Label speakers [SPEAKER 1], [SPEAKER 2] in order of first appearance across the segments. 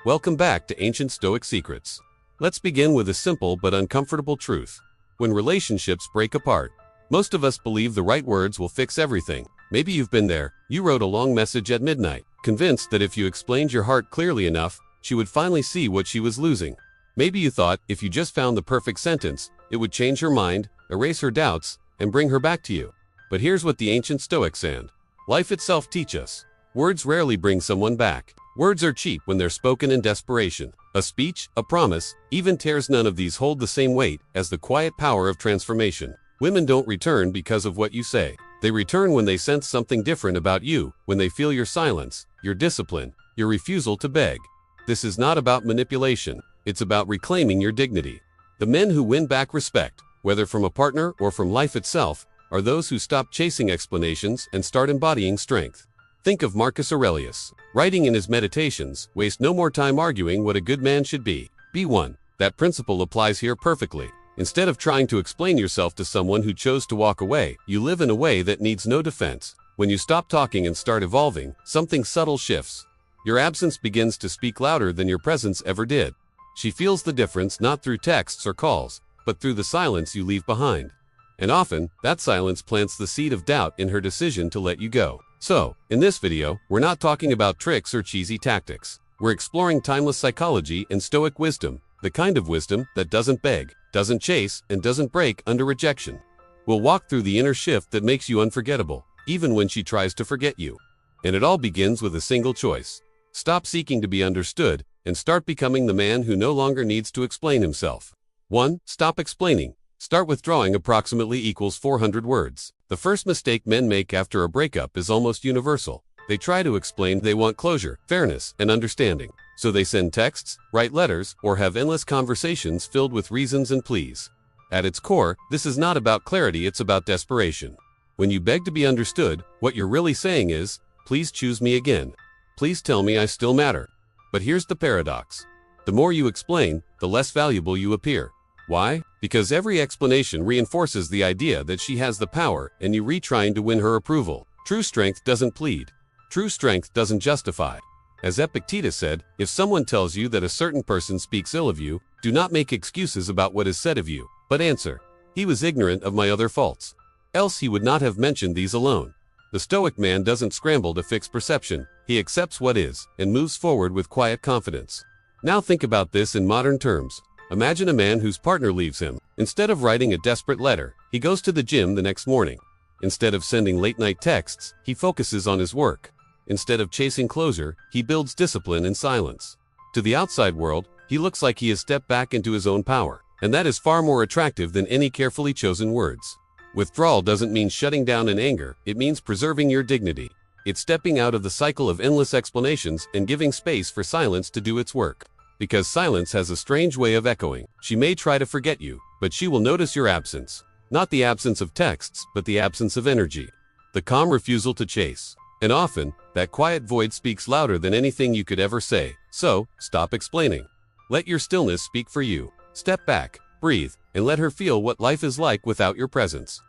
[SPEAKER 1] Welcome back to Ancient Stoic Secrets. Let's begin with a simple but uncomfortable truth. When relationships break apart, most of us believe the right words will fix everything. Maybe you've been there. You wrote a long message at midnight, convinced that if you explained your heart clearly enough, she would finally see what she was losing. Maybe you thought if you just found the perfect sentence, it would change her mind, erase her doubts, and bring her back to you. But here's what the ancient Stoics and life itself teach us. Words rarely bring someone back. Words are cheap when they're spoken in desperation. A speech, a promise, even tears, none of these hold the same weight as the quiet power of transformation. Women don't return because of what you say. They return when they sense something different about you, when they feel your silence, your discipline, your refusal to beg. This is not about manipulation. It's about reclaiming your dignity. The men who win back respect, whether from a partner or from life itself, are those who stop chasing explanations and start embodying strength. Think of Marcus Aurelius. Writing in his Meditations, waste no more time arguing what a good man should be. Be one. That principle applies here perfectly. Instead of trying to explain yourself to someone who chose to walk away, you live in a way that needs no defense. When you stop talking and start evolving, something subtle shifts. Your absence begins to speak louder than your presence ever did. She feels the difference not through texts or calls, but through the silence you leave behind. And often, that silence plants the seed of doubt in her decision to let you go. So, in this video, we're not talking about tricks or cheesy tactics. We're exploring timeless psychology and Stoic wisdom, the kind of wisdom that doesn't beg, doesn't chase, and doesn't break under rejection. We'll walk through the inner shift that makes you unforgettable, even when she tries to forget you. And it all begins with a single choice. Stop seeking to be understood, and start becoming the man who no longer needs to explain himself. 1. Stop explaining. Start withdrawing approximately equals 400 words. The first mistake men make after a breakup is almost universal. They try to explain they want closure, fairness, and understanding. So they send texts, write letters, or have endless conversations filled with reasons and pleas. At its core, this is not about clarity, it's about desperation. When you beg to be understood, what you're really saying is, please choose me again. Please tell me I still matter. But here's the paradox. The more you explain, the less valuable you appear. Why? Because every explanation reinforces the idea that she has the power and you trying to win her approval. True strength doesn't plead. True strength doesn't justify. As Epictetus said, if someone tells you that a certain person speaks ill of you, do not make excuses about what is said of you, but answer, he was ignorant of my other faults. Else he would not have mentioned these alone. The Stoic man doesn't scramble to fix perception, he accepts what is, and moves forward with quiet confidence. Now think about this in modern terms. Imagine a man whose partner leaves him. Instead of writing a desperate letter, he goes to the gym the next morning. Instead of sending late-night texts, he focuses on his work. Instead of chasing closure, he builds discipline in silence. To the outside world, he looks like he has stepped back into his own power, and that is far more attractive than any carefully chosen words. Withdrawal doesn't mean shutting down in anger, it means preserving your dignity. It's stepping out of the cycle of endless explanations and giving space for silence to do its work. Because silence has a strange way of echoing. She may try to forget you, but she will notice your absence. Not the absence of texts, but the absence of energy. The calm refusal to chase. And often, that quiet void speaks louder than anything you could ever say. So, stop explaining. Let your stillness speak for you. Step back, breathe, and let her feel what life is like without your presence.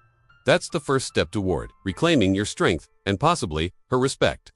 [SPEAKER 1] That's the first step toward reclaiming your strength, and possibly, her respect.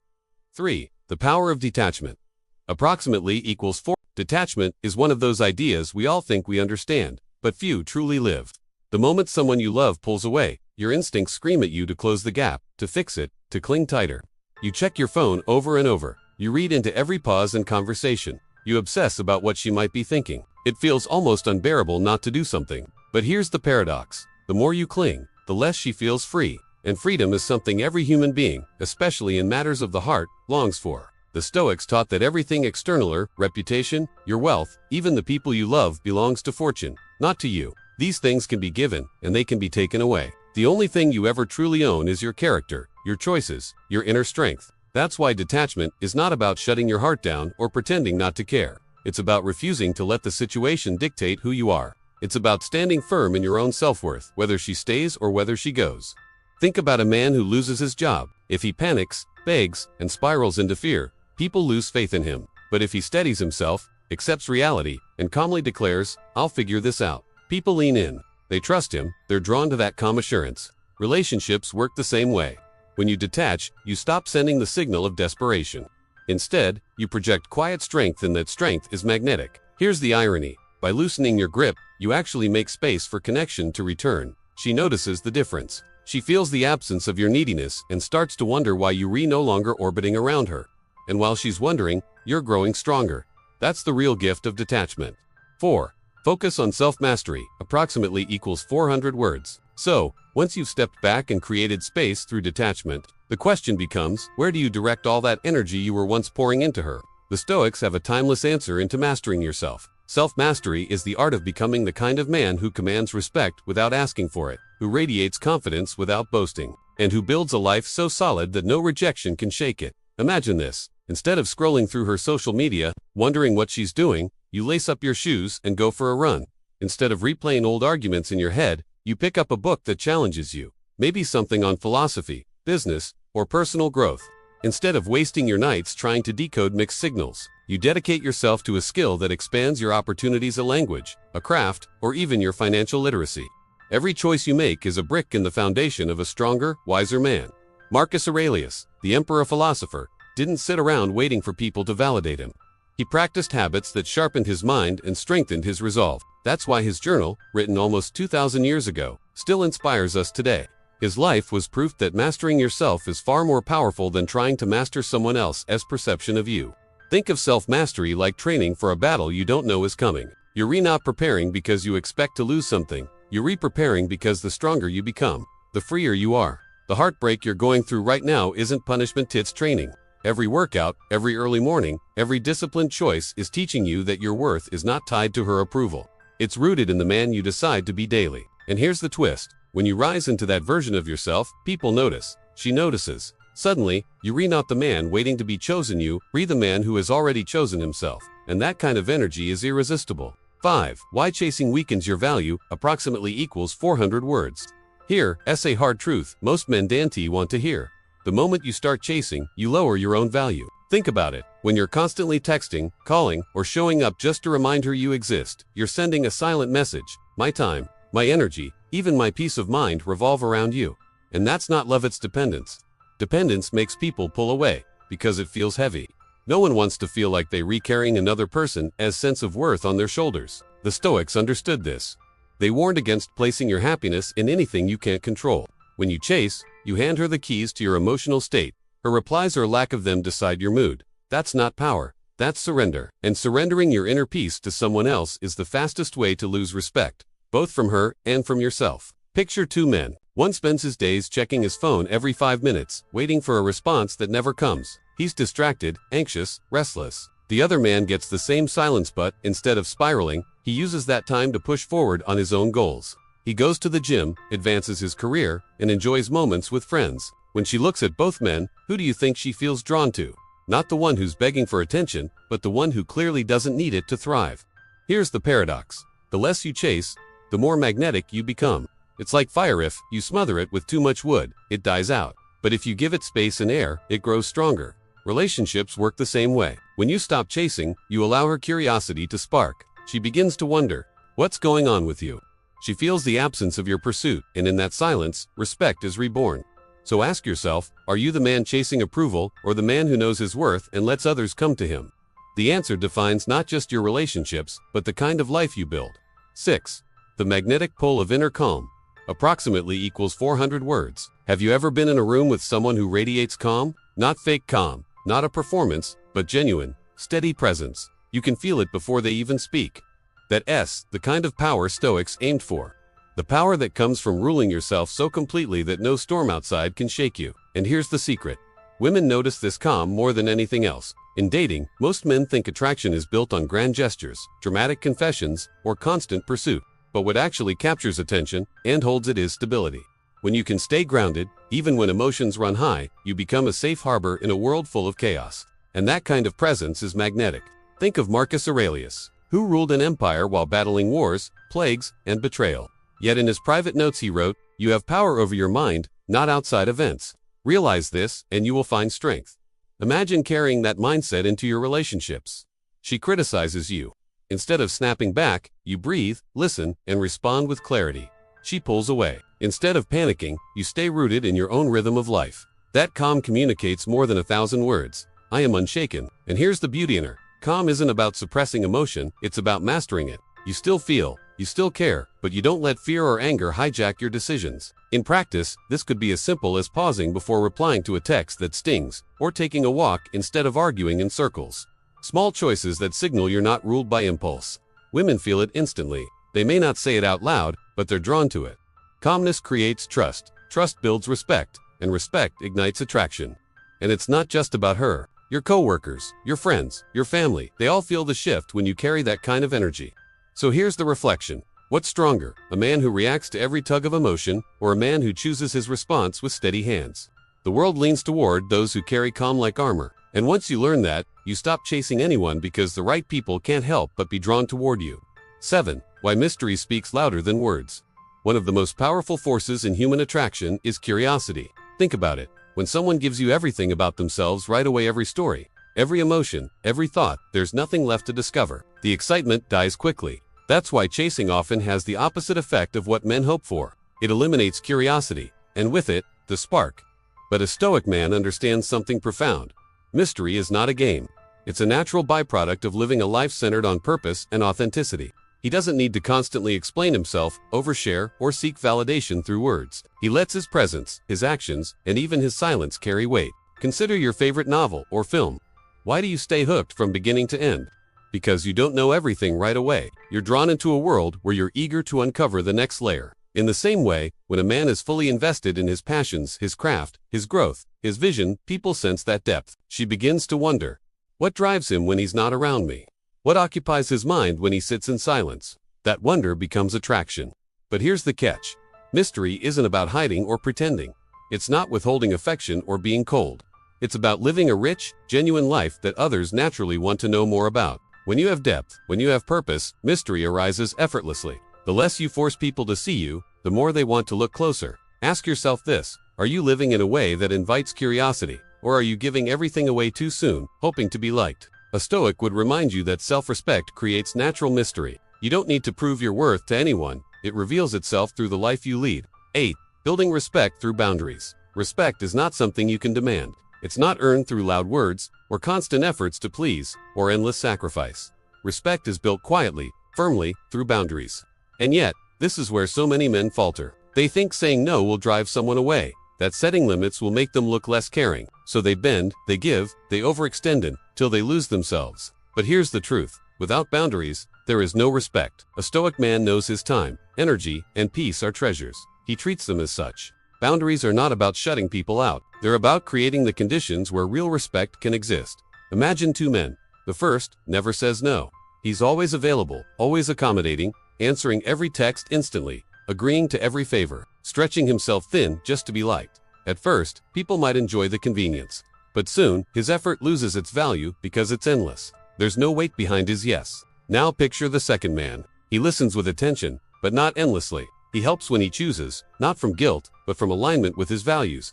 [SPEAKER 1] 3. The power of detachment. Approximately equals 4. Detachment is one of those ideas we all think we understand, but few truly live. The moment someone you love pulls away, your instincts scream at you to close the gap, to fix it, to cling tighter. You check your phone over and over. You read into every pause in conversation. You obsess about what she might be thinking. It feels almost unbearable not to do something. But here's the paradox. The more you cling, the less she feels free. And freedom is something every human being, especially in matters of the heart, longs for. The Stoics taught that everything external, reputation, your wealth, even the people you love, belongs to fortune, not to you. These things can be given, and they can be taken away. The only thing you ever truly own is your character, your choices, your inner strength. That's why detachment is not about shutting your heart down or pretending not to care. It's about refusing to let the situation dictate who you are. It's about standing firm in your own self-worth, whether she stays or whether she goes. Think about a man who loses his job. If he panics, begs, and spirals into fear, people lose faith in him. But if he steadies himself, accepts reality, and calmly declares, I'll figure this out, people lean in. They trust him, they're drawn to that calm assurance. Relationships work the same way. When you detach, you stop sending the signal of desperation. Instead, you project quiet strength, and that strength is magnetic. Here's the irony. By loosening your grip, you actually make space for connection to return. She notices the difference. She feels the absence of your neediness and starts to wonder why you're no longer orbiting around her. And while she's wondering, you're growing stronger. That's the real gift of detachment. 4. Focus on self-mastery, approximately equals 400 words. So, once you've stepped back and created space through detachment, the question becomes, where do you direct all that energy you were once pouring into her? The Stoics have a timeless answer into mastering yourself. Self-mastery is the art of becoming the kind of man who commands respect without asking for it, who radiates confidence without boasting, and who builds a life so solid that no rejection can shake it. Imagine this. Instead of scrolling through her social media, wondering what she's doing, you lace up your shoes and go for a run. Instead of replaying old arguments in your head, you pick up a book that challenges you, maybe something on philosophy, business, or personal growth. Instead of wasting your nights trying to decode mixed signals, you dedicate yourself to a skill that expands your opportunities, a language, a craft, or even your financial literacy. Every choice you make is a brick in the foundation of a stronger, wiser man. Marcus Aurelius, the emperor-philosopher, didn't sit around waiting for people to validate him. He practiced habits that sharpened his mind and strengthened his resolve. That's why his journal, written almost 2,000 years ago, still inspires us today. His life was proof that mastering yourself is far more powerful than trying to master someone else's perception of you. Think of self-mastery like training for a battle you don't know is coming. You're not preparing because you expect to lose something. You're preparing because the stronger you become, the freer you are. The heartbreak you're going through right now isn't punishment, it's training. Every workout, every early morning, every disciplined choice is teaching you that your worth is not tied to her approval. It's rooted in the man you decide to be daily. And here's the twist. When you rise into that version of yourself, people notice. She notices. Suddenly, you're not the man waiting to be chosen, you're the man who has already chosen himself. And that kind of energy is irresistible. 5. Why chasing weakens your value, approximately equals 400 words. Here, essay hard truth most men don't want to hear. The moment you start chasing, you lower your own value. Think about it. When you're constantly texting, calling, or showing up just to remind her you exist, you're sending a silent message. My time, my energy, even my peace of mind revolve around you. And that's not love, it's dependence. Dependence makes people pull away because it feels heavy. No one wants to feel like they're carrying another person's sense of worth on their shoulders. The Stoics understood this. They warned against placing your happiness in anything you can't control. When you chase, you hand her the keys to your emotional state. Her replies or lack of them decide your mood. That's not power. That's surrender. And surrendering your inner peace to someone else is the fastest way to lose respect, both from her and from yourself. Picture two men. One spends his days checking his phone every 5 minutes, waiting for a response that never comes. He's distracted, anxious, restless. The other man gets the same silence, but instead of spiraling, he uses that time to push forward on his own goals. He goes to the gym, advances his career, and enjoys moments with friends. When she looks at both men, who do you think she feels drawn to? Not the one who's begging for attention, but the one who clearly doesn't need it to thrive. Here's the paradox. The less you chase, the more magnetic you become. It's like fire. If you smother it with too much wood, it dies out. But if you give it space and air, it grows stronger. Relationships work the same way. When you stop chasing, you allow her curiosity to spark. She begins to wonder, what's going on with you? She feels the absence of your pursuit, and in that silence, respect is reborn. So ask yourself, are you the man chasing approval, or the man who knows his worth and lets others come to him? The answer defines not just your relationships, but the kind of life you build. 6. The magnetic pull of inner calm, approximately equals 400 words. Have you ever been in a room with someone who radiates calm? Not fake calm, not a performance, but genuine, steady presence. You can feel it before they even speak. That's the kind of power Stoics aimed for. The power that comes from ruling yourself so completely that no storm outside can shake you. And here's the secret. Women notice this calm more than anything else. In dating, most men think attraction is built on grand gestures, dramatic confessions, or constant pursuit. But what actually captures attention and holds it is stability. When you can stay grounded, even when emotions run high, you become a safe harbor in a world full of chaos. And that kind of presence is magnetic. Think of Marcus Aurelius, who ruled an empire while battling wars, plagues, and betrayal. Yet in his private notes he wrote, "You have power over your mind, not outside events. Realize this, and you will find strength." Imagine carrying that mindset into your relationships. She criticizes you. Instead of snapping back, you breathe, listen, and respond with clarity. She pulls away. Instead of panicking, you stay rooted in your own rhythm of life. That calm communicates more than 1,000 words. I am unshaken. And here's the beauty in her. Calm isn't about suppressing emotion, it's about mastering it. You still feel, you still care, but you don't let fear or anger hijack your decisions. In practice, this could be as simple as pausing before replying to a text that stings, or taking a walk instead of arguing in circles. Small choices that signal you're not ruled by impulse. Women feel it instantly. They may not say it out loud, but they're drawn to it. Calmness creates trust. Trust builds respect, and respect ignites attraction. And it's not just about her. Your coworkers, your friends, your family, they all feel the shift when you carry that kind of energy. So here's the reflection. What's stronger, a man who reacts to every tug of emotion, or a man who chooses his response with steady hands? The world leans toward those who carry calm like armor. And once you learn that, you stop chasing anyone because the right people can't help but be drawn toward you. 7. Why mystery speaks louder than words. One of the most powerful forces in human attraction is curiosity. Think about it. When someone gives you everything about themselves right away, every story, every emotion, every thought, there's nothing left to discover. The excitement dies quickly. That's why chasing often has the opposite effect of what men hope for. It eliminates curiosity, and with it, the spark. But a Stoic man understands something profound. Mystery is not a game. It's a natural byproduct of living a life centered on purpose and authenticity. He doesn't need to constantly explain himself, overshare, or seek validation through words. He lets his presence, his actions, and even his silence carry weight. Consider your favorite novel or film. Why do you stay hooked from beginning to end? Because you don't know everything right away. You're drawn into a world where you're eager to uncover the next layer. In the same way, when a man is fully invested in his passions, his craft, his growth, his vision, people sense that depth. She begins to wonder, what drives him when he's not around me? What occupies his mind when he sits in silence? That wonder becomes attraction. But here's the catch. Mystery isn't about hiding or pretending. It's not withholding affection or being cold. It's about living a rich, genuine life that others naturally want to know more about. When you have depth, when you have purpose, mystery arises effortlessly. The less you force people to see you, the more they want to look closer. Ask yourself this: are you living in a way that invites curiosity, or are you giving everything away too soon, hoping to be liked? A Stoic would remind you that self-respect creates natural mystery. You don't need to prove your worth to anyone. It reveals itself through the life you lead. 8. Building respect through boundaries. Respect is not something you can demand. It's not earned through loud words, or constant efforts to please, or endless sacrifice. Respect is built quietly, firmly, through boundaries. And yet, this is where so many men falter. They think saying no will drive someone away, that setting limits will make them look less caring. So they bend, they give, they overextend till they lose themselves. But here's the truth. Without boundaries, there is no respect. A Stoic man knows his time, energy, and peace are treasures. He treats them as such. Boundaries are not about shutting people out. They're about creating the conditions where real respect can exist. Imagine two men. The first never says no. He's always available, always accommodating, answering every text instantly, agreeing to every favor, stretching himself thin just to be liked. At first, people might enjoy the convenience. But soon, his effort loses its value because it's endless. There's no weight behind his yes. Now picture the second man. He listens with attention, but not endlessly. He helps when he chooses, not from guilt, but from alignment with his values.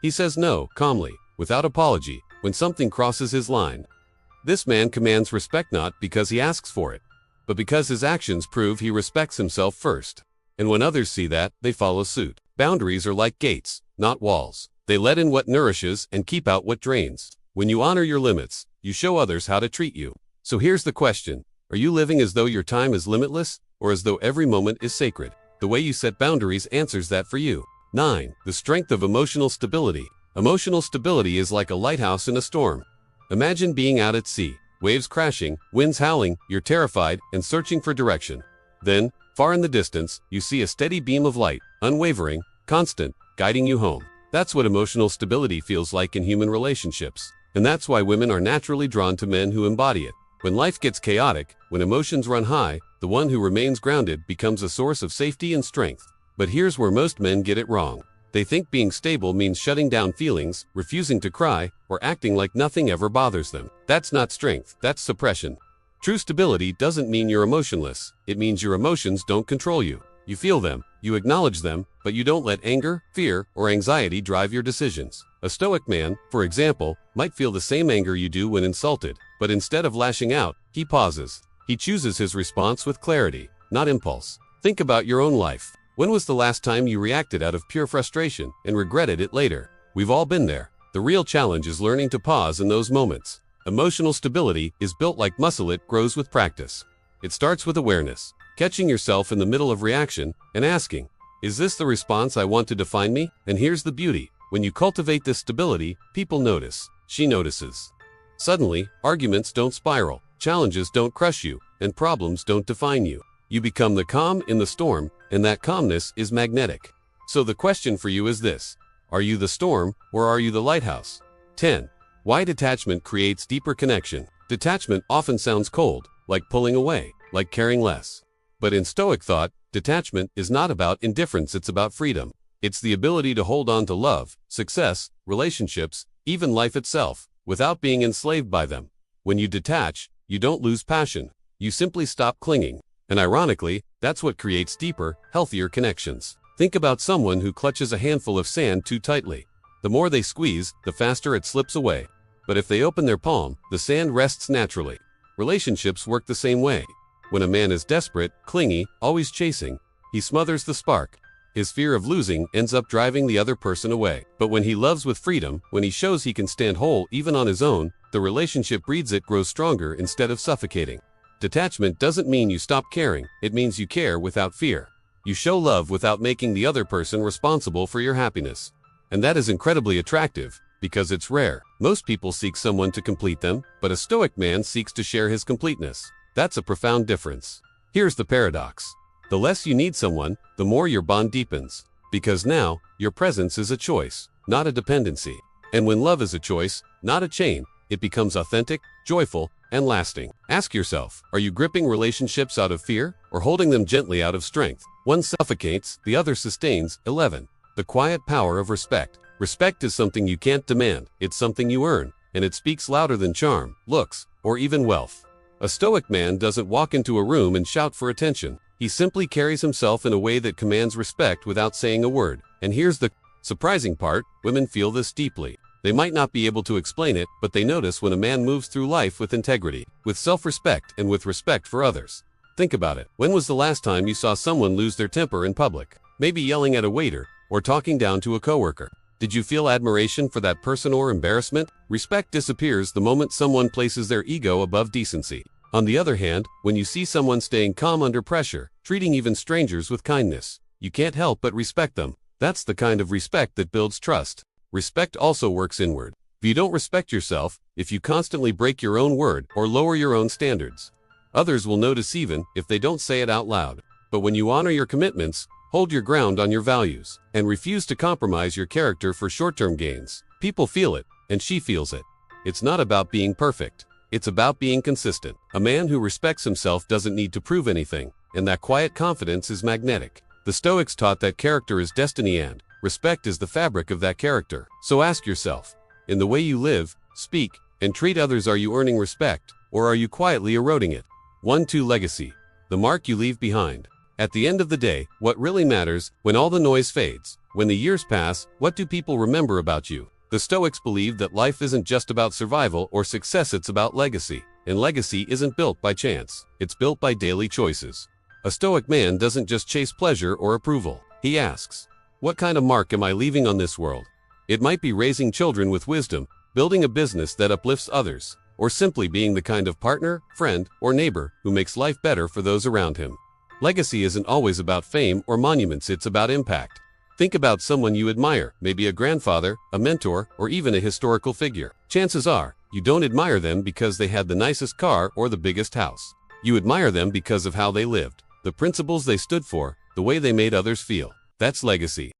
[SPEAKER 1] He says no, calmly, without apology, when something crosses his line. This man commands respect not because he asks for it, but because his actions prove he respects himself first. And when others see that, they follow suit. Boundaries are like gates, not walls. They let in what nourishes and keep out what drains. When you honor your limits, you show others how to treat you. So here's the question. Are you living as though your time is limitless, or as though every moment is sacred? The way you set boundaries answers that for you. 9. The strength of emotional stability. Emotional stability is like a lighthouse in a storm. Imagine being out at sea, waves crashing, winds howling, you're terrified and searching for direction. Then, far in the distance, you see a steady beam of light, unwavering, constant, guiding you home. That's what emotional stability feels like in human relationships. And that's why women are naturally drawn to men who embody it. When life gets chaotic, when emotions run high, the one who remains grounded becomes a source of safety and strength. But here's where most men get it wrong. They think being stable means shutting down feelings, refusing to cry, or acting like nothing ever bothers them. That's not strength, that's suppression. True stability doesn't mean you're emotionless. It means your emotions don't control you. You feel them, you acknowledge them, but you don't let anger, fear, or anxiety drive your decisions. A Stoic man, for example, might feel the same anger you do when insulted, but instead of lashing out, he pauses. He chooses his response with clarity, not impulse. Think about your own life. When was the last time you reacted out of pure frustration and regretted it later? We've all been there. The real challenge is learning to pause in those moments. Emotional stability is built like muscle. It grows with practice. It starts with awareness, catching yourself in the middle of reaction and asking, is this the response I want to define me? And here's the beauty. When you cultivate this stability, people notice. She notices. Suddenly, arguments don't spiral, challenges don't crush you, and problems don't define you. You become the calm in the storm, and that calmness is magnetic. So the question for you is this: are you the storm, or are you the lighthouse? 10. Why detachment creates deeper connection. Detachment often sounds cold, like pulling away, like caring less. But in Stoic thought, detachment is not about indifference, it's about freedom. It's the ability to hold on to love, success, relationships, even life itself, without being enslaved by them. When you detach, you don't lose passion. You simply stop clinging. And ironically, that's what creates deeper, healthier connections. Think about someone who clutches a handful of sand too tightly. The more they squeeze, the faster it slips away. But if they open their palm, the sand rests naturally. Relationships work the same way. When a man is desperate, clingy, always chasing, he smothers the spark. His fear of losing ends up driving the other person away. But when he loves with freedom, when he shows he can stand whole even on his own, the relationship breathes, it grows stronger instead of suffocating. Detachment doesn't mean you stop caring, it means you care without fear. You show love without making the other person responsible for your happiness. And that is incredibly attractive, because it's rare. Most people seek someone to complete them, but a Stoic man seeks to share his completeness. That's a profound difference. Here's the paradox. The less you need someone, the more your bond deepens. Because now, your presence is a choice, not a dependency. And when love is a choice, not a chain, it becomes authentic, joyful, and lasting. Ask yourself, are you gripping relationships out of fear, or holding them gently out of strength? One suffocates, the other sustains. 11. The quiet power of respect. Respect is something you can't demand, it's something you earn, and it speaks louder than charm, looks, or even wealth. A Stoic man doesn't walk into a room and shout for attention. He simply carries himself in a way that commands respect without saying a word. And here's the surprising part: women feel this deeply. They might not be able to explain it, but they notice when a man moves through life with integrity, with self-respect, and with respect for others. Think about it. When was the last time you saw someone lose their temper in public? Maybe yelling at a waiter, or talking down to a coworker. Did you feel admiration for that person or embarrassment? Respect disappears the moment someone places their ego above decency. On the other hand, when you see someone staying calm under pressure, treating even strangers with kindness, you can't help but respect them. That's the kind of respect that builds trust. Respect also works inward. If you don't respect yourself, if you constantly break your own word or lower your own standards, others will notice even if they don't say it out loud. But when you honor your commitments, hold your ground on your values, and refuse to compromise your character for short-term gains, people feel it, and she feels it. It's not about being perfect. It's about being consistent. A man who respects himself doesn't need to prove anything, and that quiet confidence is magnetic. The Stoics taught that character is destiny and respect is the fabric of that character. So ask yourself, in the way you live, speak, and treat others, are you earning respect, or are you quietly eroding it? 1-2 Legacy. The mark you leave behind. At the end of the day, what really matters, when all the noise fades, when the years pass, what do people remember about you? The Stoics believed that life isn't just about survival or success, it's about legacy. And legacy isn't built by chance. It's built by daily choices. A Stoic man doesn't just chase pleasure or approval. He asks, what kind of mark am I leaving on this world? It might be raising children with wisdom, building a business that uplifts others, or simply being the kind of partner, friend, or neighbor who makes life better for those around him. Legacy isn't always about fame or monuments, it's about impact. Think about someone you admire, maybe a grandfather, a mentor, or even a historical figure. Chances are, you don't admire them because they had the nicest car or the biggest house. You admire them because of how they lived, the principles they stood for, the way they made others feel. That's legacy.